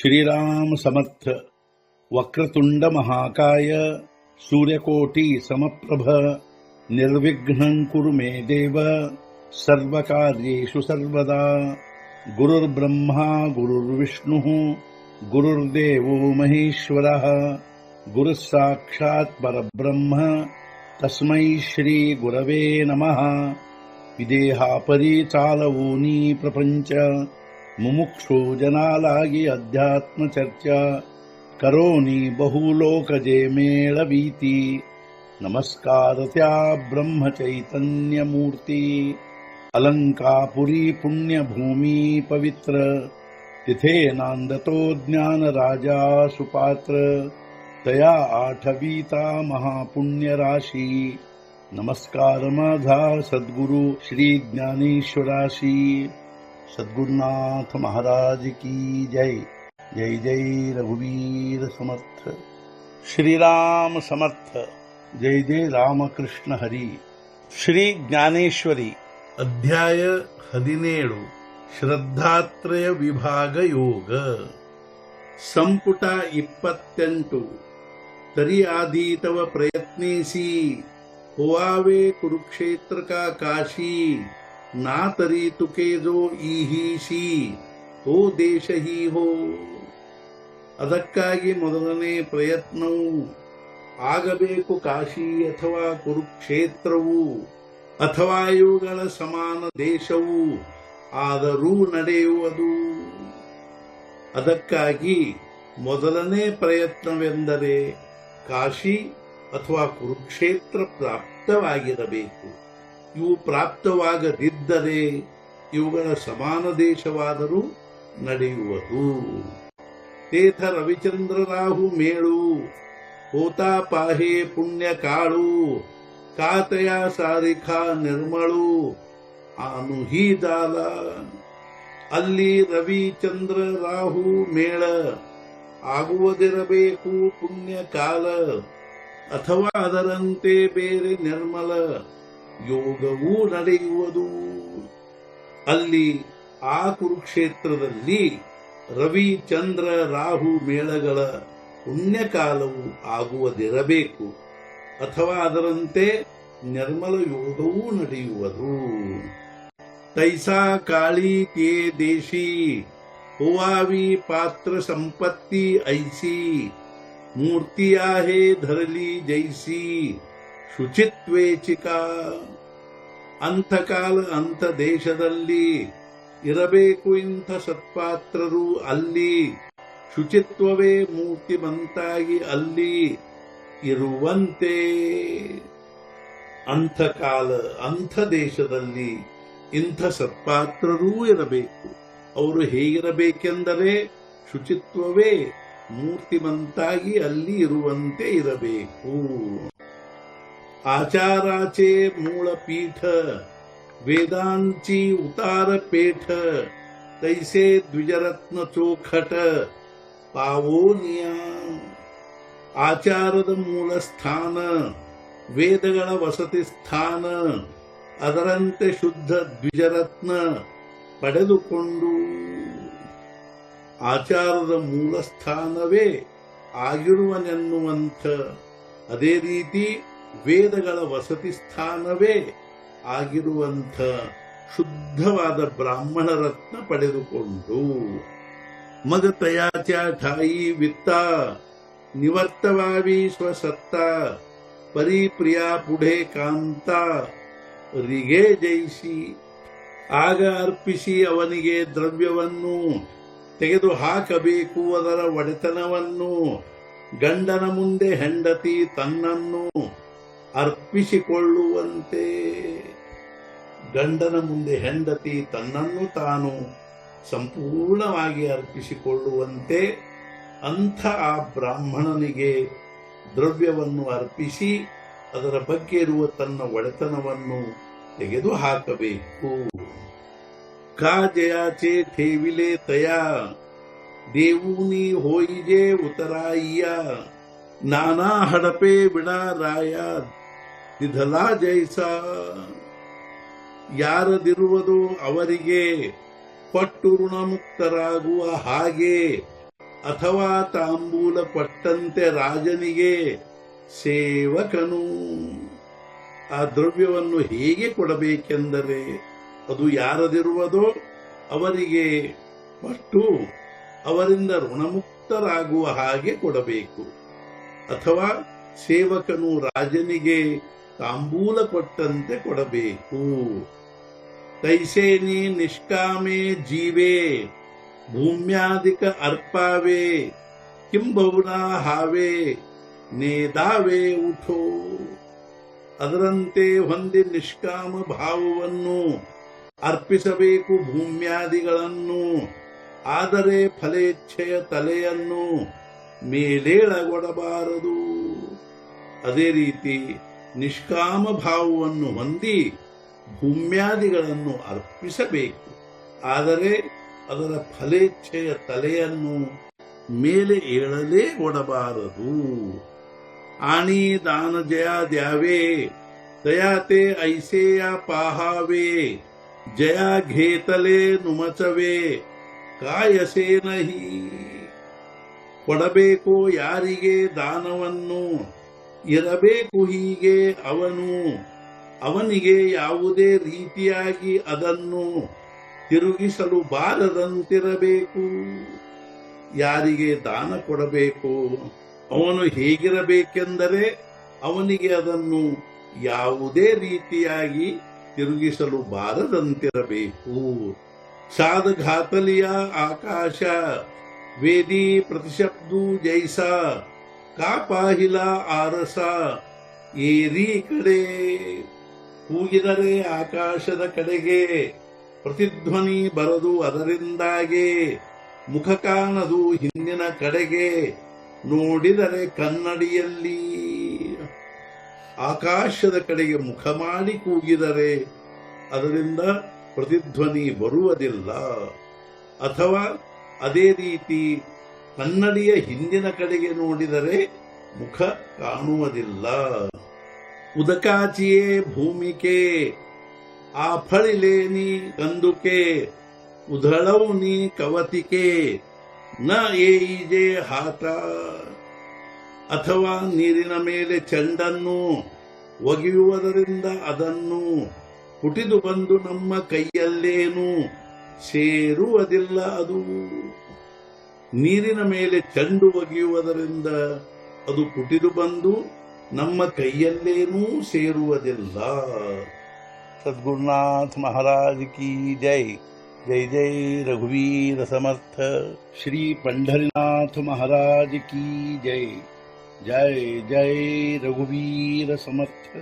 श्रीराम समर्थ। वक्रतुंड महाकाय सूर्यकोटि समप्रभ निर्विघ्नं कुरु मे देव सर्वकार्येषु सर्वदा। गुरुर्ब्रह्मा गुरुर्विष्णुः गुरुर्देवो महेश्वरः गुरुः साक्षात् परब्रह्म तस्मै श्री गुरवे नमः। विदेहापरि चालवोनी प्रपंच मुमुक्षु जनालागी अध्यात्म चर्चा करोनी बहुलोकजे मेळवीती। नमस्कार त्या ब्रह्म चैतन्य मूर्ती अलंकापुरी पुण्यभूमी पवित्र तिथे नांदतो ज्ञान राजा सुपात्र तया आठवीता महापुण्य राशी। नमस्कार माझा सद्गुरु श्री ज्ञानेश्वराशी। सद्गुरुनाथ महाराज की जय। जय जय रघुवीर समर्थ। श्रीराम समर्थ। जय जय रामकृष्ण हरी। ಶ್ರೀ ಜ್ಞಾನೇಶ್ವರಿ ಅಧ್ಯಾಯ 17 ಶ್ರದ್ಧಾತ್ರಯ ವಿಭಾಗ ಯೋಗ ಸಂಪುಟ 28 तरी आधी तव प्रयत्नेसी होवावे कुरुक्षेत्र का काशी ना तरी तुके जो ಈಹೀಸಿ तो ದೇಶ ಹಿ ಹೋ। ಅದಕ್ಕಾಗಿ ಮೊದಲನೇ ಪ್ರಯತ್ನವು ಆಗಬೇಕು ಕಾಶಿ ಅಥವಾ ಕುರುಕ್ಷೇತ್ರವು ಅಥವಾ ಇವುಗಳ ಸಮಾನ ದೇಶವು ಆದರೂ ನಡೆಯುವುದು। ಅದಕ್ಕಾಗಿ ಮೊದಲನೇ ಪ್ರಯತ್ನವೆಂದರೆ ಕಾಶಿ ಅಥವಾ ಕುರುಕ್ಷೇತ್ರ ಪ್ರಾಪ್ತವಾಗಿರಬೇಕು। ಇವು ಪ್ರಾಪ್ತವಾಗದಿದ್ದರೆ ಇವುಗಳ ಸಮಾನ ದೇಶವಾದರೂ ನಡೆಯುವುದು। ತೇಥ ರವಿಚಂದ್ರ ರಾಹು ಮೇಳು ಹೋತಾ ಪಾಹೆ ಪುಣ್ಯ ಕಾಳು ಕಾತಯ ಸಾರಿಖಾ ನಿರ್ಮಳು ಆನು ಹೀ ದಾಲ। ಅಲ್ಲಿ ರವಿ ಚಂದ್ರ ರಾಹು ಮೇಳ ಆಗುವುದಿರಬೇಕು ಪುಣ್ಯ ಕಾಲ ಅಥವಾ ಅದರಂತೆ ಬೇರೆ ನಿರ್ಮಲ ಯೋಗವೂ ನಡೆಯುವುದು। ಅಲ್ಲಿ ಆ ಕುರುಕ್ಷೇತ್ರದಲ್ಲಿ ರವಿ ಚಂದ್ರ ರಾಹು ಮೇಳಗಳ ಪುಣ್ಯಕಾಲವು ಆಗುವುದಿರಬೇಕು ಅಥವಾ ಅದರಂತೆ ನಿರ್ಮಲ ಯೋಗವೂ ನಡೆಯುವುದು। ತೈಸಾ ಕಾಳಿ ತೇ ದೇಶಿ ಹೋವಾವಿ ಪಾತ್ರ ಸಂಪತ್ತಿ ಐಸಿ ಮೂರ್ತಿಯಾಹೇ ಧರಲಿ ಜೈಸಿ ಶುಚಿತ್ವೇಚಿಕಾ। ಅಂಥಕಾಲ ಅಂಥ ದೇಶದಲ್ಲಿ ಇರಬೇಕು ಇಂಥ ಸತ್ಪಾತ್ರರು ಅಲ್ಲಿ ಶುಚಿತ್ವವೇ ಮೂರ್ತಿಮಂತಾಗಿ ಅಲ್ಲಿ ಇರುವಂತೆ। ಅಂಥಕಾಲ ಅಂಥ ದೇಶದಲ್ಲಿ ಇಂಥ ಸತ್ಪಾತ್ರರೂ ಇರಬೇಕು। ಅವರು ಹೇಗಿರಬೇಕೆಂದರೆ ಶುಚಿತ್ವವೇ ಮೂರ್ತಿಮಂತಾಗಿ ಅಲ್ಲಿ ಇರುವಂತೆ ಇರಬೇಕು। आचाराचे मूळ पीठ वेदांची उतार पेठ तैसे द्विजरत्न चोखट पावोनिया। ಆಚಾರದ ಮೂಲ ಸ್ಥಾನ ವೇದಗಳ ವಸತಿ ಸ್ಥಾನ ಅದರಂತೆ ಶುದ್ಧ ದ್ವಿಜರತ್ನ ಪಡೆದುಕೊಂಡು ಆಚಾರದ ಮೂಲ ಸ್ಥಾನವೇ ಆಗಿರುವನೆನ್ನುವಂಥ ಅದೇ ರೀತಿ ವೇದಗಳ ವಸತಿ ಸ್ಥಾನವೇ ಆಗಿರುವಂಥ ಶುದ್ಧವಾದ ಬ್ರಾಹ್ಮಣ ರತ್ನ ಪಡೆದುಕೊಂಡು ಮಗ ತಯಾಚ ಠಾಯಿ ವಿತ್ತ ನಿವರ್ತವಾವಿ ಸ್ವಸತ್ತ ಪರಿಪ್ರಿಯ ಪುಢೆ ಕಾಂತ ರಿಗೆ ಜಯಿಸಿ। ಆಗ ಅರ್ಪಿಸಿ ಅವನಿಗೆ ದ್ರವ್ಯವನ್ನು ತೆಗೆದು ಹಾಕಬೇಕು ಅದರ ಒಡೆತನವನ್ನು। ಗಂಡನ ಮುಂದೆ ಹೆಂಡತಿ ತನ್ನನ್ನು ಅರ್ಪಿಸಿಕೊಳ್ಳುವಂತೆ ಗಂಡನ ಮುಂದೆ ಹೆಂಡತಿ ತನ್ನನ್ನು ತಾನು ಸಂಪೂರ್ಣವಾಗಿ ಅರ್ಪಿಸಿಕೊಳ್ಳುವಂತೆ ಅಂಥ ಆ ಬ್ರಾಹ್ಮಣನಿಗೆ ದ್ರವ್ಯವನ್ನು ಅರ್ಪಿಸಿ ಅದರ ಬಗ್ಗೆ ಇರುವ ತನ್ನ ಒಡೆತನವನ್ನು ತೆಗೆದು ಹಾಕಬೇಕು। ಕಾಜಯಾಚೆ ठेविले तया देवूनी होईजे उतराइया नाना हडपे बिडा राया ನಿಧಲಾ ಜೈಸ। ಯಾರದಿರುವುದೋ ಅವರಿಗೆ ಕೊಟ್ಟು ಋಣಮುಕ್ತರಾಗುವ ಹಾಗೆ ಅಥವಾ ತಾಂಬೂಲ ಕೊಟ್ಟಂತೆ ರಾಜನಿಗೆ ಸೇವಕನು. ಆ ದ್ರವ್ಯವನ್ನು ಹೇಗೆ ಕೊಡಬೇಕೆಂದರೆ ಅದು ಯಾರದಿರುವುದೋ ಅವರಿಗೆ ಕೊಟ್ಟು ಅವರಿಂದ ಋಣಮುಕ್ತರಾಗುವ ಹಾಗೆ ಕೊಡಬೇಕು. ಅಥವಾ ಸೇವಕನು ರಾಜನಿಗೆ ತಾಂಬೂಲ ಕೊಟ್ಟಂತೆ ಕೊಡಬೇಕು. ತೈಸೇನಿ ನಿಷ್ಕಾಮೇ ಜೀವೇ ಭೂಮ್ಯಾಧಿಕ ಅರ್ಪಾವೇ ಕಿಂಬಹುನಾ ಹಾವೇ ನೇದಾವೇ ಉಠೋ. ಅದರಂತೆ ಹೊಂದಿ ನಿಷ್ಕಾಮ ಭಾವವನ್ನು ಅರ್ಪಿಸಬೇಕು ಭೂಮ್ಯಾದಿಗಳನ್ನು. ಆದರೆ ಫಲೇಚ್ಛೆಯ ತಲೆಯನ್ನು ಮೇಲೇಳಗೊಡಬಾರದು. ಅದೇ ರೀತಿ ನಿಷ್ಕಾಮ ಭಾವವನ್ನು ಹೊಂದಿ ಭೂಮ್ಯಾದಿಗಳನ್ನು ಅರ್ಪಿಸಬೇಕು. ಆದರೆ ಅದರ ಫಲೇಚ್ಛೆಯ ತಲೆಯನ್ನು ಮೇಲೆ ಏಳಲೇ ಕೊಡಬಾರದು. ಆಣಿ ದಾನ ಜಯ ದ್ಯಾವೇ ದಯಾತೆ ಐಸೇಯ ಪಾಹಾವೇ ಜಯ ಘೇತಲೆ ನುಮಚವೇ ಕಾಯಸೇ ನಹಿ. ಕೊಡಬೇಕು ಯಾರಿಗೆ ದಾನವನ್ನು, ಇರಬೇಕು ಹೀಗೆ ಅವನು, ಅವನಿಗೆ ಯಾವುದೇ ರೀತಿಯಾಗಿ ಅದನ್ನು ತಿರುಗಿಸಲು ಬಾರದಂತಿರಬೇಕು. ಯಾರಿಗೆ ದಾನ ಕೊಡಬೇಕು ಅವನು ಹೇಗಿರಬೇಕೆಂದರೆ ಅವನಿಗೆ ಅದನ್ನು ಯಾವುದೇ ರೀತಿಯಾಗಿ ತಿರುಗಿಸಲು ಬಾರದಂತಿರಬೇಕು. ಸಾಧ ಘಾತಲಿಯ ಆಕಾಶ ವೇದಿ ಪ್ರತಿಶಬ್ದು ಜೈಸ ಕಾಪಾಹಿಲ ಆರಸ ಏರಿ ಕಡೆ. ಕೂಗಿದರೆ ಆಕಾಶದ ಕಡೆಗೆ ಪ್ರತಿಧ್ವನಿ ಬರದು, ಅದರಿಂದಾಗೆ ಮುಖ ಕಾಣದು ಹಿಂದಿನ ಕಡೆಗೆ. ನೋಡಿದರೆ ಕನ್ನಡಿಯಲ್ಲಿ ಆಕಾಶದ ಕಡೆಗೆ ಮುಖ ಮಾಡಿ ಕೂಗಿದರೆ ಅದರಿಂದ ಪ್ರತಿಧ್ವನಿ ಬರುವುದಿಲ್ಲ. ಅಥವಾ ಅದೇ ರೀತಿ ಕನ್ನಡಿಯ ಹಿಂದಿನ ಕಡೆಗೆ ನೋಡಿದರೆ ಮುಖ ಕಾಣುವುದಿಲ್ಲ. ಉದಕಾಚಿಯೇ ಭೂಮಿಕೆ ಆಫಳಿಲೇನಿ ಕಂದುಕೆ ಉಧಳೌನಿ ಕವತಿಕೆ ನ ಏಯಿಜೆ ಹಾಟ. ಅಥವಾ ನೀರಿನ ಮೇಲೆ ಚೆಂಡನ್ನು ಒಗೆಯುವುದರಿಂದ ಅದನ್ನು ಪುಟಿದು ಬಂದು ನಮ್ಮ ಕೈಯಲ್ಲೇನು ಸೇರುವುದಿಲ್ಲ. ಅದು ನೀರಿನ ಮೇಲೆ ಚೆಂಡು ಒಗೆಯುವುದರಿಂದ ಅದು ಪುಟಿದು ಬಂದು ನಮ್ಮ ಕೈಯಲ್ಲೇನೂ ಸೇರುವುದಿಲ್ಲ. सद्गुरुनाथ महाराज की जय. जय जय रघुवीर समर्थ. श्री पंढरीनाथ महाराज की जय. जय जय रघुवीर समर्थ.